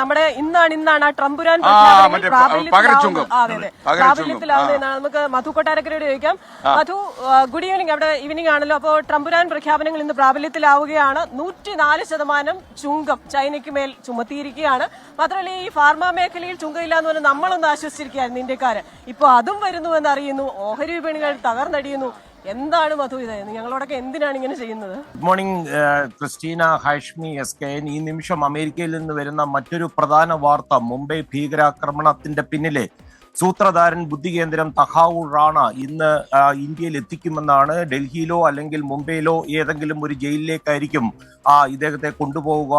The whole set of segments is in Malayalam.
നമ്മുടെ ഇന്നാണ് ആ ട്രംപുരാൻ പ്രാബല്യത്തിലാവുന്നതെന്നാണ്. നമുക്ക് മധു കൊട്ടാരക്കരയോട് ചോദിക്കാം. മധു, ഗുഡ് ഈവനിങ്. അവിടെ ഈവനിങ് ആണല്ലോ. അപ്പോൾ ട്രംപുരാൻ പ്രഖ്യാപനങ്ങൾ ഇന്ന് പ്രാബല്യത്തിലാവുകയാണ്. 104% ചുങ്കം ചൈനയ്ക്ക് മേൽ ചുമത്തിയിരിക്കുകയാണ്. മാത്രമല്ല, ഈ ഫാർമ മേഖലയിൽ ചുങ്കമില്ല എന്ന് പറഞ്ഞാൽ നമ്മളൊന്ന് ആശ്വസിച്ചിരിക്കുകയായിരുന്നു ഇന്ത്യക്കാര്. ഇപ്പൊ അതും വരുന്നുവെന്ന് അറിയുന്നു. ഓഹരി വിപണികൾ തകർന്നടിയുന്നു. എന്താണ് മധു ഇത്? ഞങ്ങളോടൊക്കെ എന്തിനാണ് ഇങ്ങനെ ചെയ്യുന്നത്? Good morning Christina, Hashmi, SKN. ഈ നിമിഷം അമേരിക്കയിൽ നിന്ന് വരുന്ന മറ്റൊരു പ്രധാന വാർത്ത, മുംബൈ ഭീകരാക്രമണത്തിന്റെ പിന്നിലെ സൂത്രധാരൻ ബുദ്ധികേന്ദ്രം തഹാവൂർ റാണ ഇന്ന് ഇന്ത്യയിൽ എത്തിക്കുമെന്നാണ്. ഡൽഹിയിലോ അല്ലെങ്കിൽ മുംബൈയിലോ ഏതെങ്കിലും ഒരു ജയിലിലേക്കായിരിക്കും ഇദ്ദേഹത്തെ കൊണ്ടുപോവുക.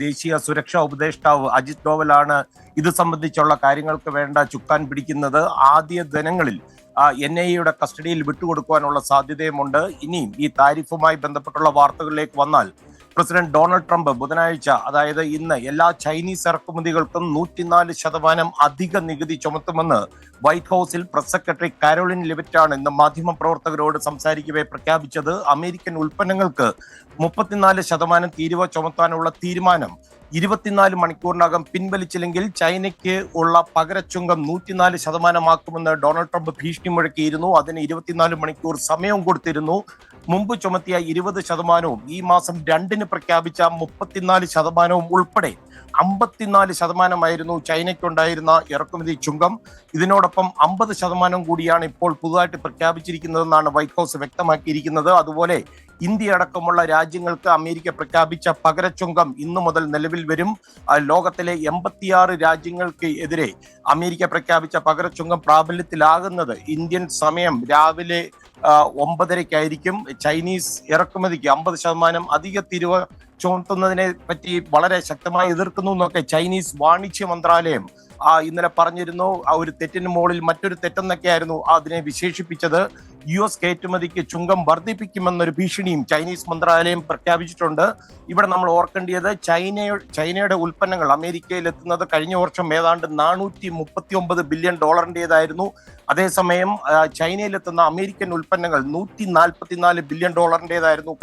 ദേശീയ സുരക്ഷാ ഉപദേഷ്ടാവ് അജിത് ഡോവലാണ് ഇത് സംബന്ധിച്ചുള്ള കാര്യങ്ങൾക്ക് വേണ്ട ചുക്കാൻ പിടിക്കുന്നത്. ആദ്യ ദിനങ്ങളിൽ NIA കസ്റ്റഡിയിൽ വിട്ടുകൊടുക്കുവാനുള്ള സാധ്യതയുമുണ്ട്. ഇനിയും ഈ താരിഫുമായി ബന്ധപ്പെട്ടുള്ള വാർത്തകളിലേക്ക് വന്നാൽ, പ്രസിഡന്റ് ഡൊണാൾഡ് ട്രംപ് ബുധനാഴ്ച, അതായത് ഇന്ന്, എല്ലാ ചൈനീസ് ഇറക്കുമതികൾക്കും 104% അധിക നികുതി ചുമത്തുമെന്ന് വൈറ്റ് ഹൌസിൽ പ്രസ് സെക്രട്ടറി കാരോലിൻ ലെവിറ്റാണ് ഇന്ന് മാധ്യമപ്രവർത്തകരോട് സംസാരിക്കവേ പ്രഖ്യാപിച്ചത്. അമേരിക്കൻ ഉൽപ്പന്നങ്ങൾക്ക് 34% തീരുവ ചുമത്താനുള്ള തീരുമാനം 24 മണിക്കൂറിനകം പിൻവലിച്ചില്ലെങ്കിൽ ചൈനയ്ക്ക് ഉള്ള പകരച്ചുങ്കം 104% ഡൊണാൾഡ് ട്രംപ് ഭീഷണി മുഴക്കിയിരുന്നു. അതിന് 24 മണിക്കൂർ സമയവും കൊടുത്തിരുന്നു. മുമ്പ് ചുമത്തിയ 20%വും ഈ മാസം 2-ന് പ്രഖ്യാപിച്ച 34%വും ഉൾപ്പെടെ 54%ആയിരുന്നു ചൈനയ്ക്കുണ്ടായിരുന്ന ഇറക്കുമതി ചുങ്കം. ഇതിനോടൊപ്പം 50% കൂടിയാണ് ഇപ്പോൾ പുതുതായിട്ട് പ്രഖ്യാപിച്ചിരിക്കുന്നതെന്നാണ് വൈറ്റ് ഹൌസ് വ്യക്തമാക്കിയിരിക്കുന്നത്. അതുപോലെ ഇന്ത്യ അടക്കമുള്ള രാജ്യങ്ങൾക്ക് അമേരിക്ക പ്രഖ്യാപിച്ച പകരച്ചുങ്കം ഇന്നു മുതൽ നിലവിൽ വരും. ലോകത്തിലെ 86 രാജ്യങ്ങൾക്ക് എതിരെ അമേരിക്ക പ്രഖ്യാപിച്ച പകരച്ചുങ്കം പ്രാബല്യത്തിലാകുന്നത് ഇന്ത്യൻ സമയം രാവിലെ 9:30-ക്കായിരിക്കും. ചൈനീസ് ഇറക്കുമതിക്ക് 50% അധിക തീരുവ ചുമത്തുന്നതിനെ പറ്റി വളരെ ശക്തമായി എതിർക്കുന്നു എന്നൊക്കെ ചൈനീസ് വാണിജ്യ മന്ത്രാലയം ഇന്നലെ പറഞ്ഞിരുന്നു. ഒരു തെറ്റിന് മുകളിൽ മറ്റൊരു തെറ്റെന്നൊക്കെയായിരുന്നു അതിനെ വിശേഷിപ്പിച്ചത്. US കയറ്റുമതിക്ക് ചുങ്കം വർദ്ധിപ്പിക്കുമെന്നൊരു ഭീഷണിയും ചൈനീസ് മന്ത്രാലയം പ്രഖ്യാപിച്ചിട്ടുണ്ട്. ഇവിടെ നമ്മൾ ഓർക്കേണ്ടത്, ചൈനയുടെ ഉൽപ്പന്നങ്ങൾ അമേരിക്കയിൽ എത്തുന്നത് കഴിഞ്ഞ വർഷം ഏതാണ്ട് $439 ബില്യൺ. അതേസമയം ചൈനയിലെത്തുന്ന അമേരിക്കൻ ഉൽപ്പന്നങ്ങൾ $144 ബില്യൺ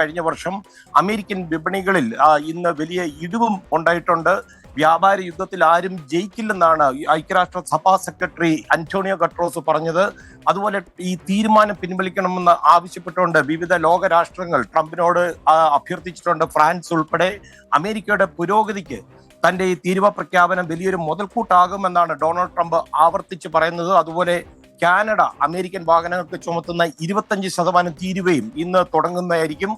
കഴിഞ്ഞ വർഷം. അമേരിക്കൻ വിപണികളിൽ ഇന്ന് വലിയ ഇടിവും ഉണ്ടായിട്ടുണ്ട്. വ്യാപാര യുദ്ധത്തിൽ ആരും ജയിക്കില്ലെന്നാണ് ഐക്യരാഷ്ട്ര സഭാ സെക്രട്ടറി അന്റോണിയോ ഗട്രോസ് പറഞ്ഞത്. അതുപോലെ ഈ തീരുമാനം പിൻവലിക്കണമെന്ന് ആവശ്യപ്പെട്ടുകൊണ്ട് വിവിധ ലോക രാഷ്ട്രങ്ങൾ ട്രംപിനോട് അഭ്യർത്ഥിച്ചിട്ടുണ്ട്. ഫ്രാൻസ് ഉൾപ്പെടെ. അമേരിക്കയുടെ പുരോഗതിക്ക് തന്റെ ഈ തീരുവ പ്രഖ്യാപനം വലിയൊരു മുതൽക്കൂട്ടാകുമെന്നാണ് ഡൊണാൾഡ് ട്രംപ് ആവർത്തിച്ച് പറയുന്നത്. അതുപോലെ കാനഡ അമേരിക്കൻ വാഹനങ്ങൾക്ക് ചുമത്തുന്ന 25% തീരുവയും ഇന്ന് തുടങ്ങുന്നതായിരിക്കും.